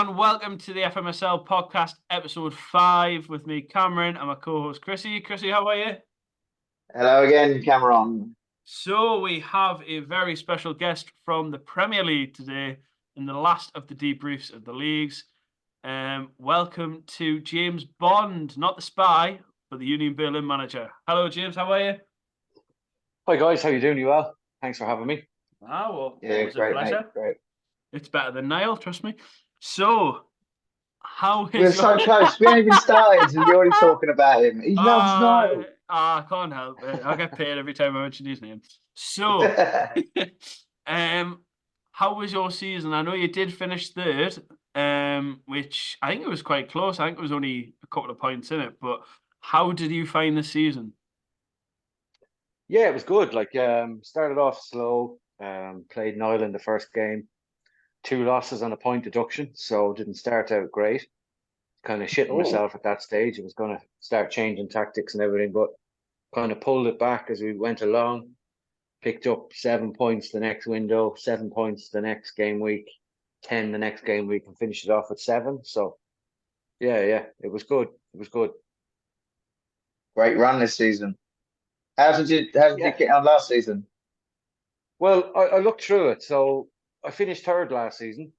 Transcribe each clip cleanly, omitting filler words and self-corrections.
and welcome to the FMSL Podcast, Ep.5, with me, Cameron, and my co-host, Chrissy. Chrissy, how are you? Hello again, Cameron. So we have a very special guest from the Premier League today in the last of the debriefs of the leagues. Welcome to James Bond, not the spy, but the Union Berlin manager. Hello, James, how are you? Hi guys, how you doing? You well? Thanks for having me. Well, Yeah, it was great, a pleasure. mate, great. It's better than Niall, trust me. So, how is We're so close. We haven't even started, and you're already talking about him. He loves Niall. I can't help it. I get paid every time I mention his name. So, how was your season? I know you did finish third, which I think it was quite close. I think it was only a couple of points in it. But how did you find the season? Yeah, it was good. Started off slow. Played Niall in the first game. 2 losses on a point deduction, so didn't start out great. Kind of shitting myself at that stage. I was going to start changing tactics and everything, but kind of pulled it back as we went along. Picked up 7 points the next window, 7 points the next game week, 10 the next game week, and finished it off at 7. So, yeah, it was good. It was good. Great run this season. How did you get on last season? Well, I looked through it. So I finished third last season.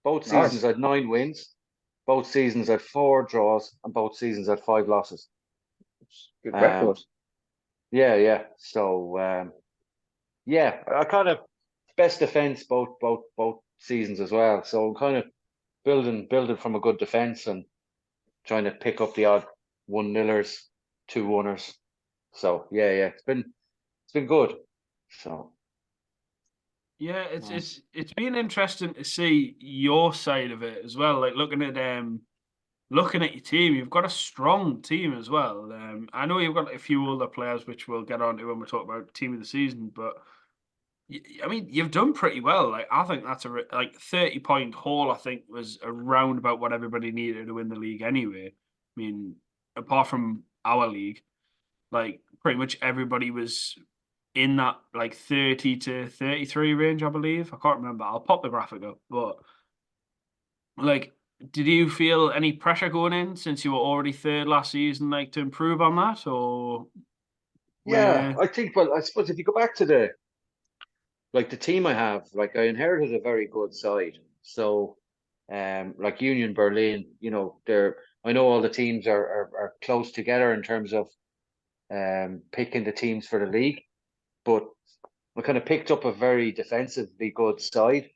Both Nice. seasons I had 9 wins. Both seasons I had 4 draws, and both seasons I had 5 losses. Good record. Yeah. So I kind of best defense both seasons as well. So I'm kind of building from a good defense and trying to pick up the odd 1-0ers, 2-1ers. So yeah, it's been good. So. Yeah, it's been interesting to see your side of it as well. Like looking at your team, you've got a strong team as well. I know you've got a few older players, which we'll get on to when we talk about team of the season. But I mean, you've done pretty well. Like I think that's 30-point haul. I think was around about what everybody needed to win the league anyway. I mean, apart from our league, like pretty much everybody was in that like 30 to 33 range, I believe. I can't remember. I'll pop the graphic up. But like, did you feel any pressure going in since you were already third last season, like to improve on that, or? Yeah, I think. Well, I suppose if you go back to the team I have, like I inherited a very good side. So, like Union Berlin, I know all the teams are close together in terms of picking the teams for the league, but I kind of picked up a very defensively good side.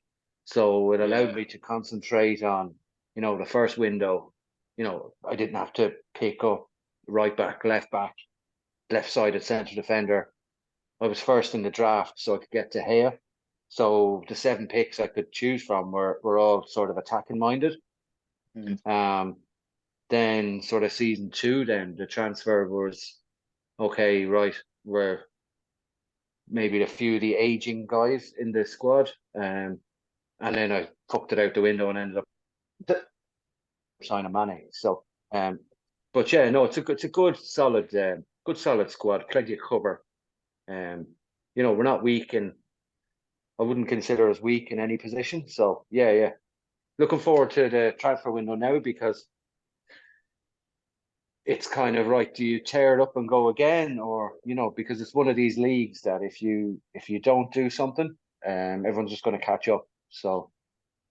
So it allowed me to concentrate on, the first window. I didn't have to pick up right back, left-sided centre defender. I was first in the draft, so I could get De Gea. So the 7 picks I could choose from were all sort of attacking minded. Then sort of season 2, then the transfer was okay, right, we're maybe a few of the aging guys in the squad. And then I fucked it out the window and ended up signing Mane. So but yeah, no, it's a good solid squad, plenty of cover. We're not weak, and I wouldn't consider us weak in any position. So yeah. Looking forward to the transfer window now, because it's kind of right. Do you tear it up and go again, or because it's one of these leagues that if you don't do something, everyone's just going to catch up. So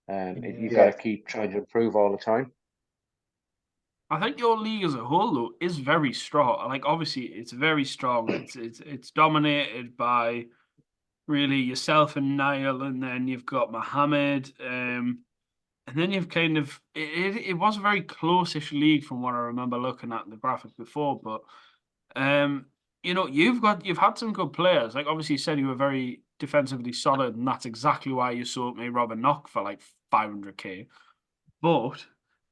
you got to keep trying to improve all the time. I think your league as a whole, though, is very strong. Like, obviously, it's very strong. It's dominated by really yourself and Niall, and then you've got Mohammed, and then you've kind of it was a very close-ish league from what I remember looking at the graphic before. But you've had some good players. Like obviously, you said you were very defensively solid, and that's exactly why you sold me Robin Knock for like 500k. But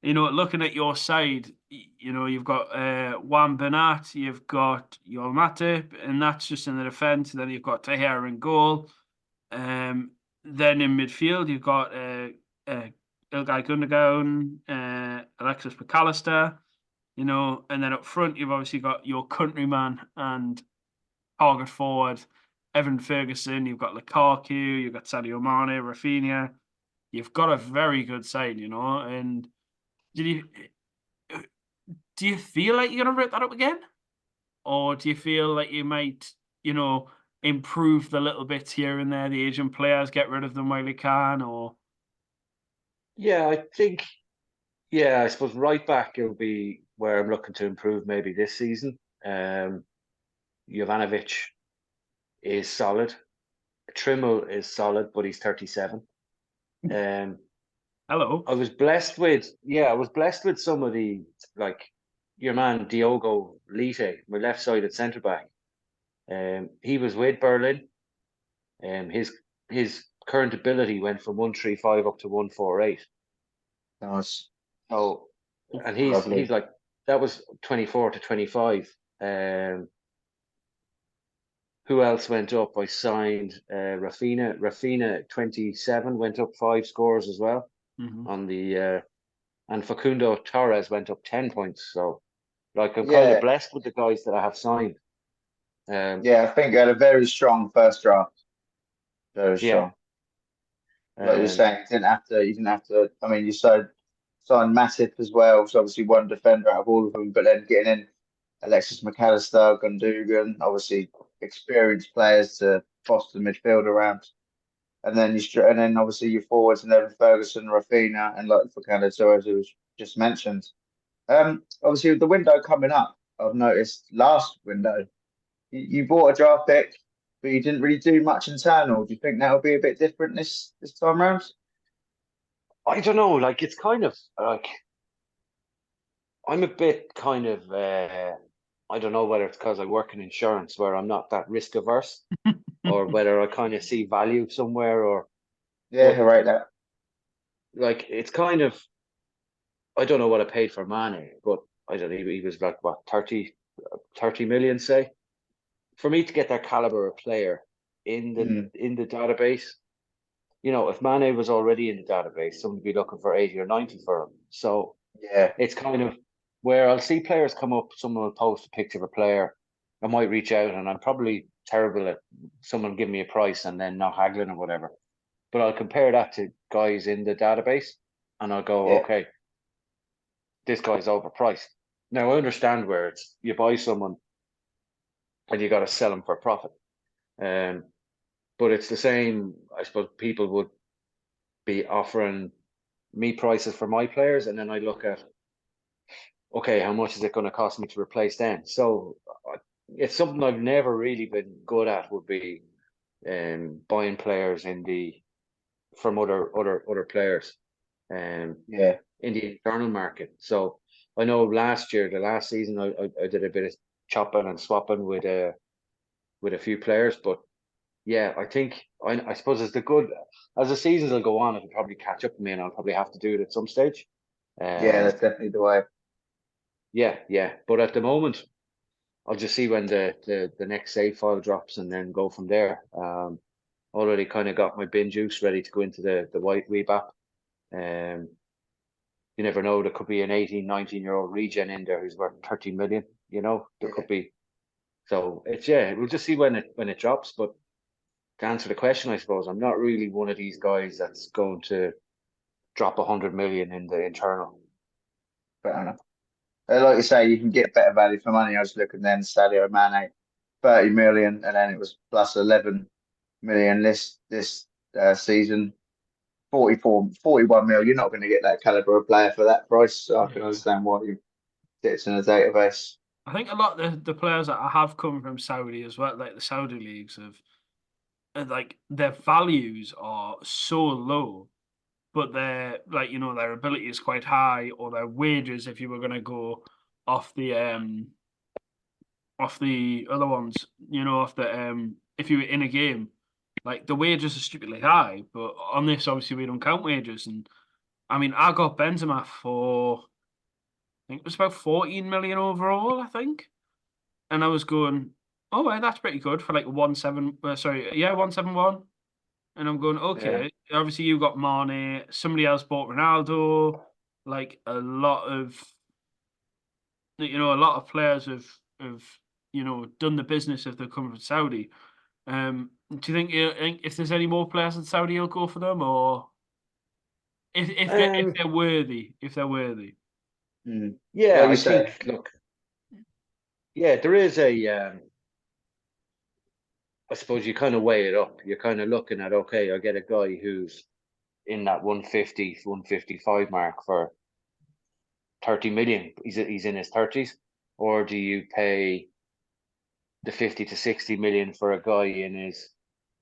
looking at your side, you've got Juan Bernat, you've got Joel Matip, and that's just in the defence. Then you've got Tahir in goal. Then in midfield, you've got Ilkay Gundogan, Alexis McAllister, and then up front, you've obviously got your countryman and target forward, Evan Ferguson. You've got Lukaku, you've got Sadio Mane, Rafinha. you've got a very good side, you know. And do you feel like you're going to rip that up again? Or do you feel like you might, improve the little bits here and there, the Asian players, get rid of them while you can, or? Yeah, I think, I suppose right back it'll be where I'm looking to improve maybe this season. Jovanovic is solid. Trimmel is solid, but he's 37. Hello. I was blessed with some of the, like, your man Diogo Leite, my left sided centre back. He was with Berlin. His current ability went from 135 up to 148. Nice. Oh, and Lovely. he's like, that was 24 to 25. Who else went up? I signed Rafinha. Rafinha 27 went up 5 scores as well on the and Facundo Torres went up 10 points. So, like, I'm kind of blessed with the guys that I have signed. I think I had a very strong first draft. Very strong. Like you're saying, you didn't have to. I mean, you signed Matip as well, so obviously one defender out of all of them, but then getting in Alexis McAllister, Gundogan, obviously experienced players to foster the midfield around. And then obviously your forwards and then Ferguson, Rafinha, and like Fernando Torres, who was just mentioned. Obviously with the window coming up, I've noticed last window, you bought a draft pick, but you didn't really do much internal. Do you think that'll be a bit different this time round? I don't know. Like, it's kind of like, I'm a bit kind of I don't know whether it's because I work in insurance where I'm not that risk averse, or whether I kind of see value somewhere, or Right. That like, it's kind of, I don't know what I paid for Mane, but I don't know, he was like, what, 30 million, say, for me to get that caliber of player in the database. If Mane was already in the database, someone would be looking for 80 or 90 for him. So it's kind of where I'll see players come up, someone will post a picture of a player, I might reach out, and I'm probably terrible at someone giving me a price and then not haggling or whatever. But I'll compare that to guys in the database and I'll go, okay, this guy's overpriced. Now, I understand where it's, you buy someone and you got to sell them for profit. But it's the same, I suppose people would be offering me prices for my players, and then I look at, okay, how much is it going to cost me to replace them? So it's something I've never really been good at, would be buying players from other players in the internal market. So I know the last season, I did a bit of chopping and swapping with a few players, but I think I suppose as the seasons will go on, it'll probably catch up to me, and I'll probably have to do it at some stage. that's definitely the way. But at the moment, I'll just see when the next save file drops and then go from there. Already kind of got my bin juice ready to go into the white weeb app. You never know, there could be an 18, 19-year-old regen in there who's worth 30 million. There could be. So we'll just see when it drops. But to answer the question, I suppose I'm not really one of these guys that's going to drop 100 million in the internal. Fair enough. Like you say, you can get better value for money. I was looking then, Sadio Mane, 30 million, and then it was plus 11 million this season. 41 mil. You're not going to get that caliber of player for that price. So I can understand why you it's in a database. I think a lot of the players that have come from Saudi as well, like the Saudi leagues, like their values are so low, but their their ability is quite high, or their wages, if you were going to go off the other ones, if you were in a game, like the wages are stupidly high, but on this obviously we don't count wages. And I mean, I got Benzema for, I think it was about 14 million overall, I think. And I was going, oh, well, that's pretty good for like 171. And I'm going, okay. Obviously, you got Mane. Somebody else bought Ronaldo. Like a lot of players have done the business if they come from Saudi. Do you think if there's any more players in Saudi, you'll go for them, or? if they're worthy, Yeah, I think. Look, yeah, there is a. I suppose you kind of weigh it up. You're kind of looking at, okay, I get a guy who's in that 150, 155 mark for 30 million. He's in his 30s, or do you pay the 50 to 60 million for a guy in his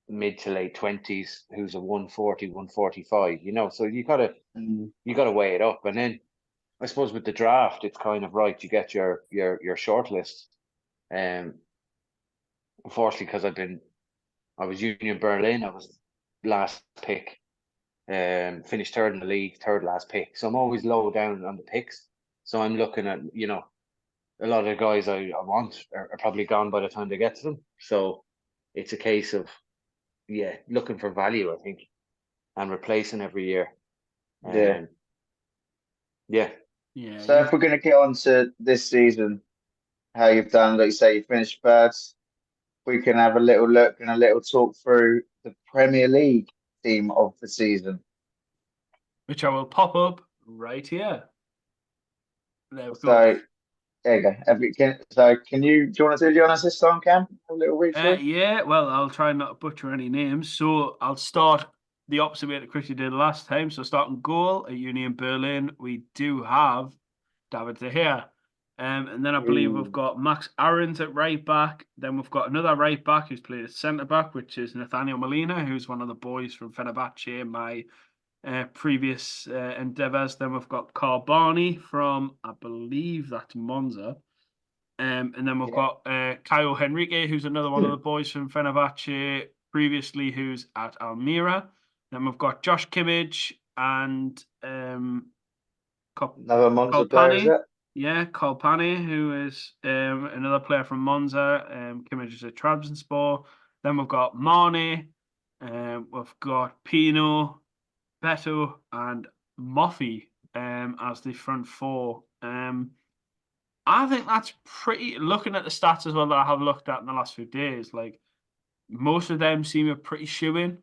mid to late 20s who's a 140, 145? So you gotta weigh it up, and then I suppose with the draft, it's kind of right. You get your short list. Unfortunately, because I was Union Berlin. I was last pick. Finished third in the league, third last pick. So I'm always low down on the picks. So I'm looking at, a lot of the guys I want are probably gone by the time they get to them. So it's a case of, looking for value, I think, and replacing every year. Yeah. So Yeah. if we're going to get on to this season, how you've done, like you say, you finished first, we can have a little look and a little talk through the Premier League team of the season, which I will pop up right here. There we go. So there you go. Do you want to do the honours this time, Cam? A little read through? Yeah, well, I'll try not to butcher any names. So I'll start the opposite way that Chrissy did last time. So starting goal at Union Berlin, we do have David De Gea. And then I believe we've got Max Aarons at right back. Then we've got another right back who's played at centre back, which is Nathaniel Molina, who's one of the boys from Fenerbahce, my previous endeavours. Then we've got Carl Barney from, I believe that's Monza. And then we've got Caio Henrique, who's another one of the boys from Fenerbahce previously, who's at Almira. Then we've got Josh Kimmage and another Monza player, is it? Yeah, Kolpani, who is another player from Monza. Kimmage is at Trabzonspor. Then we've got Marnie. We've got Pino, Beto, and Moffy as the front four. I think that's pretty. Looking at the stats as well that I have looked at in the last few days, like most of them seem a pretty shoe-in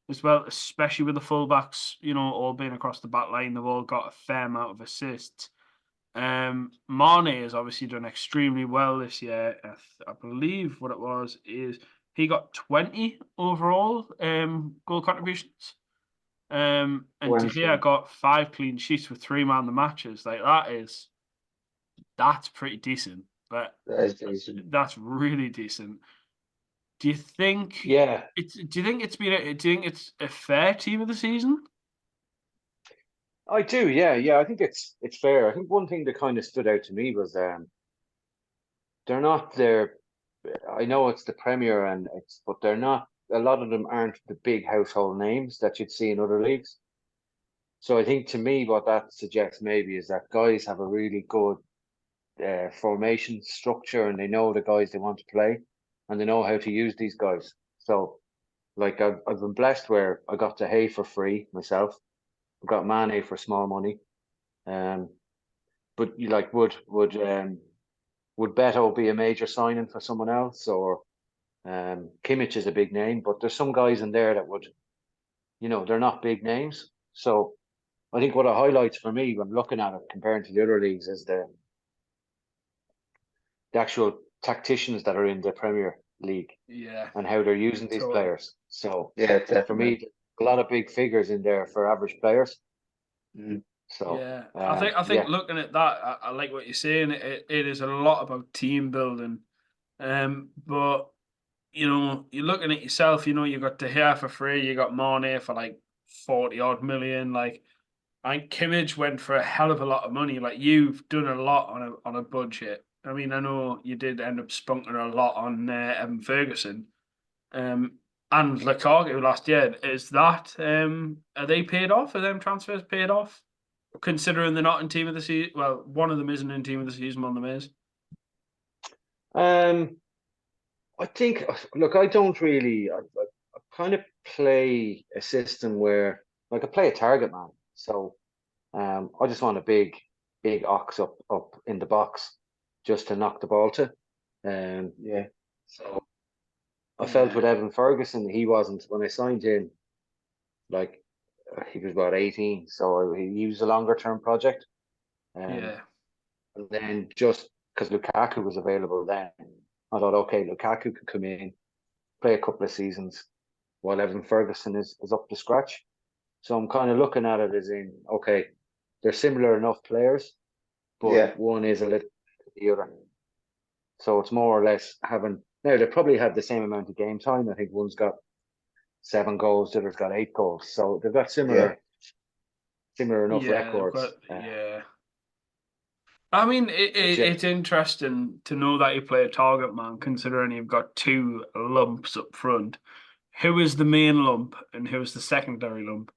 as well, especially with the fullbacks, all being across the back line. They've all got a fair amount of assists. Marnie has obviously done extremely well this year. I believe what it was is he got 20 overall goal contributions. And De Gea got 5 clean sheets with 3 man the matches. Like that's pretty decent. But that is decent. That's really decent. Do you think? Yeah. Do you think it's a fair team of the season? I do. Yeah. I think it's fair. I think one thing that kind of stood out to me was they're not there. I know it's the Premier but they're not. A lot of them aren't the big household names that you'd see in other leagues. So I think to me, what that suggests maybe is that guys have a really good formation structure, and they know the guys they want to play, and they know how to use these guys. So, like I've been blessed where I got De Gea for free myself. I got Mane for small money. But you like would Beto be a major signing for someone else, or Kimmich is a big name, but there's some guys in there that would, they're not big names. So I think what it highlights for me when looking at it comparing to the other leagues is the actual tacticians that are in the Premier League, and how they're using these players. So for me, a lot of big figures in there for average players. So I think looking at that, I like what you're saying. It is a lot about team building, but you're looking at yourself. You got De Gea for free, you got Mane for like 40 odd million. Like I think Kimmage went for a hell of a lot of money. Like you've done a lot on a budget. I mean, I know you did end up spunking a lot on Evan Ferguson, and Lukaku last year. Is that are they paid off? Are them transfers paid off? Considering they're not in team of the season, well, one of them isn't in team of the season, one of them is. I think. Look, I don't really. I kind of play a system where, like, I play a target man. So, I just want a big ox up in the box, just to knock the ball to. So I felt with Evan Ferguson, he wasn't when I signed him. Like, he was about 18, so he was a longer term project. Yeah. And then just because Lukaku was available then, I thought, okay, Lukaku could come in, play a couple of seasons while Evan Ferguson is up to scratch. So I'm kind of looking at it as in, okay, they're similar enough players, but one is a little bit the other. So it's more or less having, now they probably have the same amount of game time. I think one's got 7 goals, the other's got 8 goals. So they've got similar enough records. Yeah. I mean, it's interesting to know that you play a target man, considering you've got 2 lumps up front. Who is the main lump and who is the secondary lump?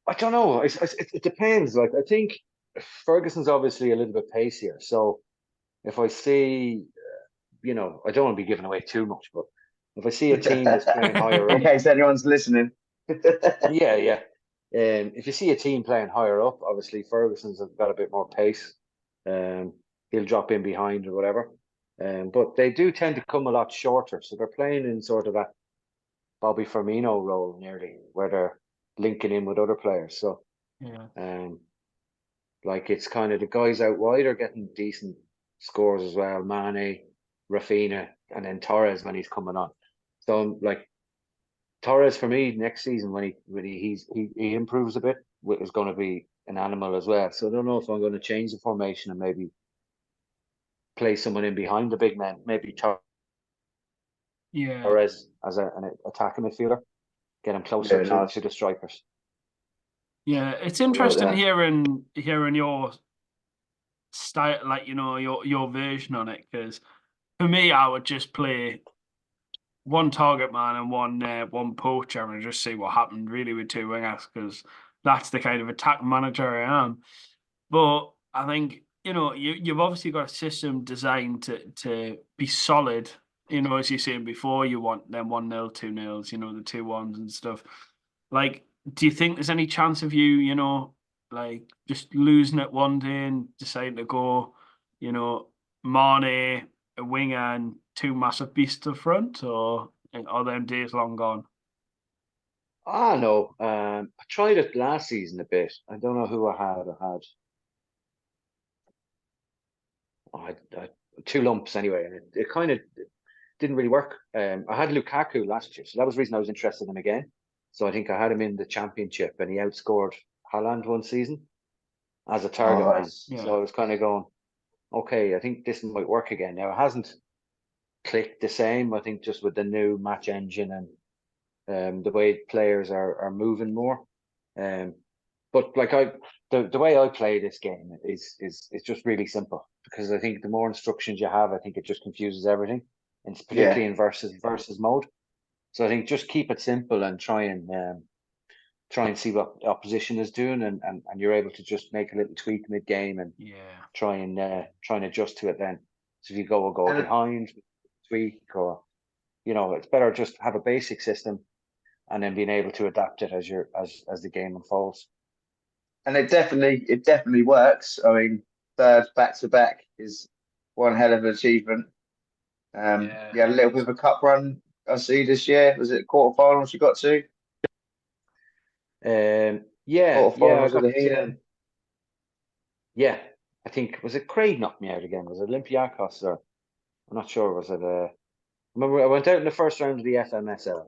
I don't know. It depends. Like, I think Ferguson's obviously a little bit pacier. So if I see, I don't want to be giving away too much, but if I see a team that's playing higher up, in case anyone's listening, yeah. If you see a team playing higher up, obviously Ferguson's got a bit more pace. He'll drop in behind or whatever. But they do tend to come a lot shorter, so they're playing in sort of that Bobby Firmino role nearly, where they're linking in with other players. So, like it's kind of the guys out wide are getting decent scores as well. Mane, Rafinha, and then Torres when he's coming on. So, like Torres for me next season when he improves a bit is going to be an animal as well. So I don't know if I'm going to change the formation and maybe play someone in behind the big men, maybe Torres as an attacking midfielder, get him closer to the strikers. Yeah, it's interesting hearing your style, like your version on it. Because for me, I would just play one target man and one poacher and just see what happened really with 2 wingers, because that's the kind of attack manager I am. But I think you've obviously got a system designed to be solid. As you said before, you want them 1-0, 2-0s, the 2-1s and stuff. Like, do you think there's any chance of you, like just losing it one day and deciding to go, Mane, a winger, and 2 massive beasts up front, or are them days long gone? No. I tried it last season a bit. I don't know who I had. I had 2 lumps anyway, and it kind of didn't really work. I had Lukaku last year, so that was the reason I was interested in him again. So I think I had him in the championship, and he outscored Haaland one season as a target man. So I was kind of going, okay, I think this might work again. Now it hasn't clicked the same. I think just with the new match engine and the way players are moving more. But like the way I play this game is just really simple, because I think the more instructions you have, I think it just confuses everything, and it's particularly in versus mode. So I think just keep it simple and try and see what the opposition is doing, and you're able to just make a little tweak mid game and try and adjust to it then. So if you go behind, tweak, or it's better just have a basic system and then being able to adapt it as the game unfolds. And it definitely works. I mean, 3rd back to back is one hell of an achievement. You had a little bit of a cup run, I see, this year. Was it quarterfinals you got to? Quarterfinals of the Heat. Yeah, I think, was it Craig knocked me out again? Was it Olympiacos, or I'm not sure. Was it? I remember I went out in the first round of the FMSL.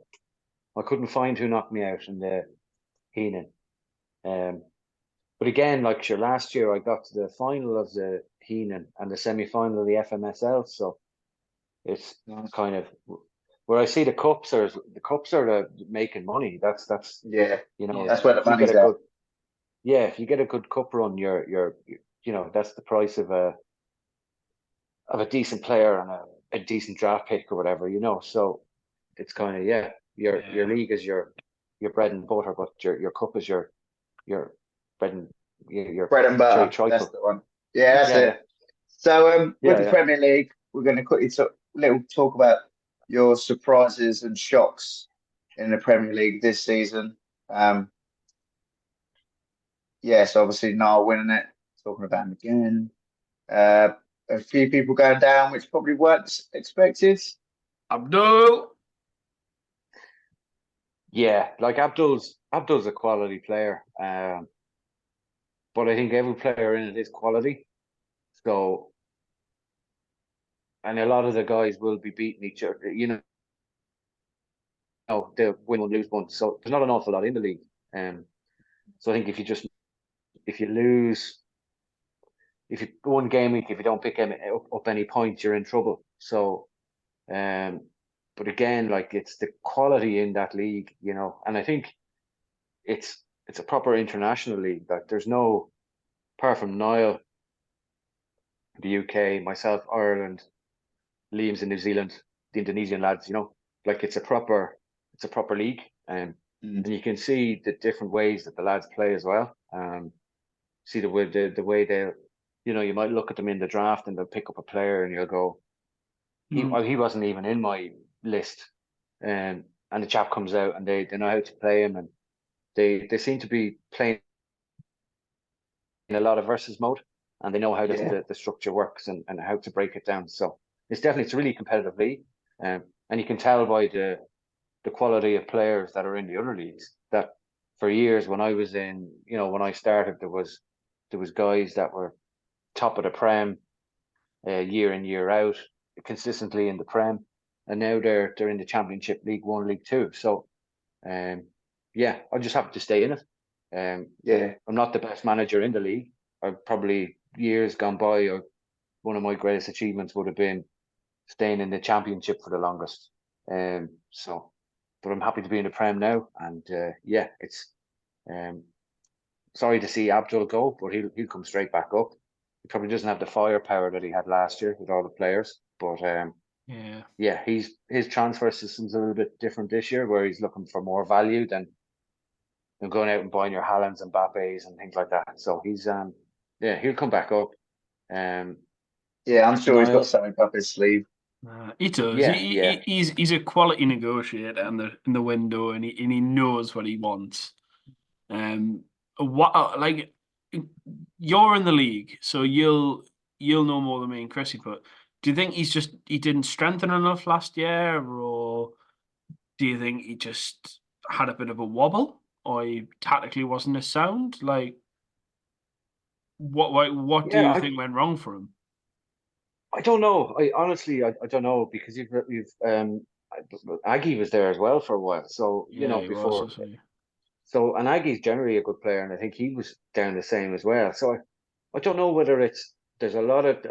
I couldn't find who knocked me out in the Heenan. But again, like sure, last year I got to the final of the Heenan and the semi-final of the FMSL. So it's kind of where I see the cups are the making money. That's that's where the money's at. If you get a good cup run, you're that's the price of a decent player and a decent draft pick or whatever. So it's kind of your league is your bread and butter, but your cup is your bread and butter. That's the one. Yeah, that's it. So with the Premier League, we're going to quickly talk about your surprises and shocks in the Premier League this season. So obviously Niall winning it, talking about him again. A few people going down, which probably weren't expected. Abdul. Yeah, like Abdul's a quality player, but I think every player in it is quality. So, and a lot of the guys will be beating each other. They'll win one, lose one. So there's not an awful lot in the league. So I think if you lose, if you go one game week, if you don't pick up any points, you're in trouble. So, but again, like it's the quality in that league, and I think it's a proper international league. Like there's no, apart from Niall, the UK, myself, Ireland, Liam's in New Zealand, the Indonesian lads, like it's a proper league. And you can see the different ways that the lads play as well. See the way they, you might look at them in the draft and they'll pick up a player and you'll go, he wasn't even in my list. And the chap comes out and they know how to play him, and they seem to be playing in a lot of versus mode, and they know how the structure works and how to break it down. So it's a really competitive league. And you can tell by the quality of players that are in the other leagues that for years when I was when I started, there was guys that were top of the Prem year in, year out, consistently in the Prem, and now they're in the Championship, League One, League Two. So I'm just happy to stay in it. I'm not the best manager in the league. I've probably years gone by, or one of my greatest achievements would have been staying in the Championship for the longest. But I'm happy to be in the Prem now, and it's sorry to see Abdul go, but he'll come straight back up. He probably doesn't have the firepower that he had last year with all the players, but his transfer system's a little bit different this year, where he's looking for more value than going out and buying your Haalands and Mbappes and things like that. So he's he'll come back up. I'm sure he's got something up his sleeve. He does. He's a quality negotiator in the window, and he knows what he wants. Like you're in the league, so you'll know more than me and Chrissy. But do you think he didn't strengthen enough last year, or do you think he just had a bit of a wobble, or he tactically wasn't as sound? Like, what do you think went wrong for him? I don't know. I honestly don't know, because you've Aggie was there as well for a while. So before. So, and Aggie's generally a good player, and I think he was down the same as well. So I don't know whether there's a lot of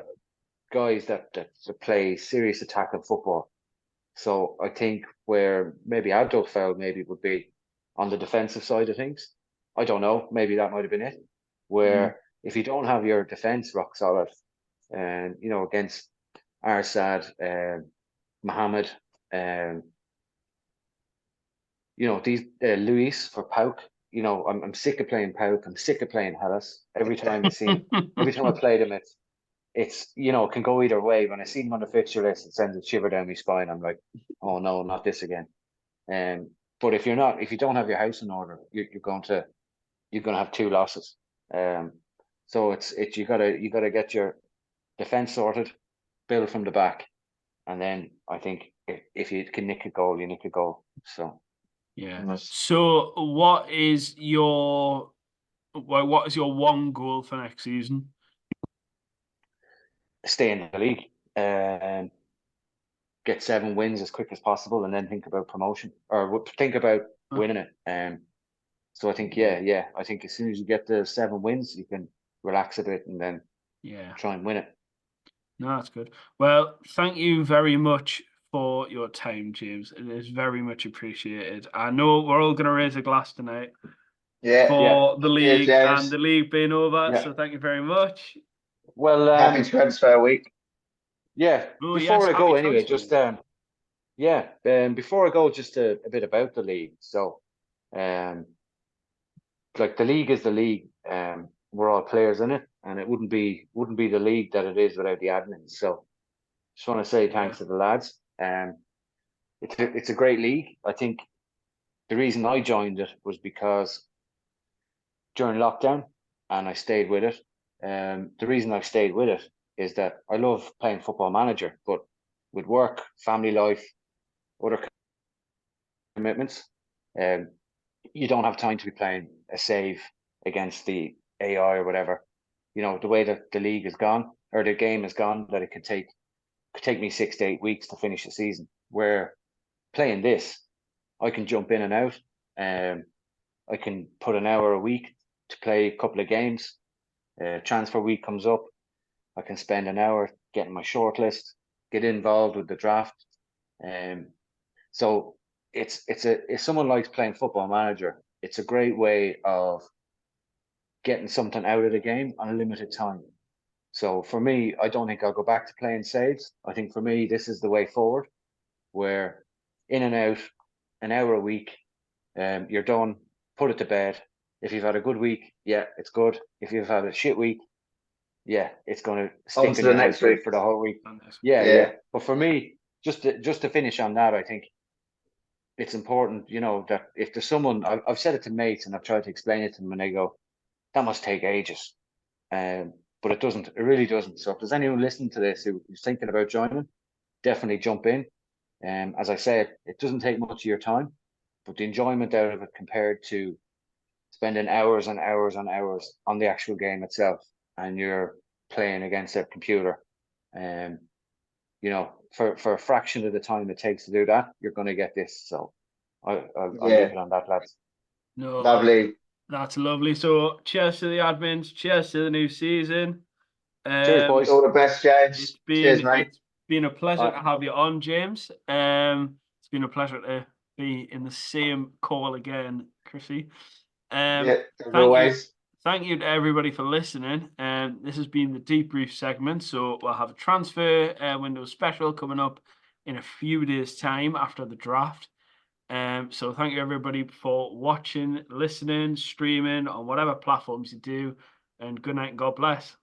guys that play serious attacking football. So I think where maybe Abdul fell maybe would be on the defensive side of things. I don't know. Maybe that might have been it. Where if you don't have your defense rock solid, and against Arsad, Mohammed, these Luis for Pauk. I'm sick of playing Pauk. I'm sick of playing Hellas. Every time I play them, it's it can go either way. When I see them on the fixture list, it sends a shiver down my spine. I'm like, oh no, not this again. But if you don't have your house in order, you're going to have two losses. So it's you gotta get your defense sorted, build from the back, and then I think if you can nick a goal, you nick a goal. So. Yeah. So what is your one goal for next season? Stay in the league, and get 7 wins as quick as possible, and then think about promotion, or think about winning it. So I think I think as soon as you get the 7 wins, you can relax a bit and then try and win it. No, that's good. Well, thank you very much for your time, James. It is very much appreciated. I know we're all going to raise a glass tonight for the league and the league being over. So thank you very much. Well, happy transfer week. Yeah. Before I go, anyway, just before I go, just a bit about the league. So, like the league is the league. We're all players in it, and it wouldn't be the league that it is without the admins. So, just want to say thanks to the lads. It's a great league. I think the reason I joined it was because during lockdown, and I stayed with it. The reason I stayed with it is that I love playing Football Manager, but with work, family life, other commitments, you don't have time to be playing a save against the AI or whatever. You know, the way that the league is gone or the game is gone, that it could take me 6 to 8 weeks to finish the season. Where playing this, I can jump in and out. I can put an hour a week to play a couple of games. Transfer week comes up. I can spend an hour getting my shortlist, get involved with the draft. So if someone likes playing Football Manager, it's a great way of getting something out of the game on a limited time. So for me, I don't think I'll go back to playing saves. I think for me, this is the way forward, where in and out, an hour a week, you're done, put it to bed. If you've had a good week, yeah, it's good. If you've had a shit week, yeah, it's going to stick in your next week for the whole week. Yeah. But for me, just to finish on that, I think it's important, you know, that if there's someone, I've said it to mates and I've tried to explain it to them and they go, that must take ages. But it doesn't. It really doesn't. So if there's anyone listening to this who's thinking about joining, definitely jump in. As I said, it doesn't take much of your time, but the enjoyment out of it compared to spending hours and hours and hours on the actual game itself, and you're playing against a computer, you know, for a fraction of the time it takes to do that, you're going to get this. So I'll leave it on that, lads. No, lovely. That's lovely. So cheers to the admins. Cheers to the new season. Cheers, boys. All the best, James. Cheers, mate. It's been a pleasure to have you on, James. It's been a pleasure to be in the same call again, Chrissy. As always. Thank you to everybody for listening. This has been the Debrief segment. So we'll have a transfer window special coming up in a few days' time after the draft. So thank you everybody for watching, listening, streaming on whatever platforms you do, and good night and God bless.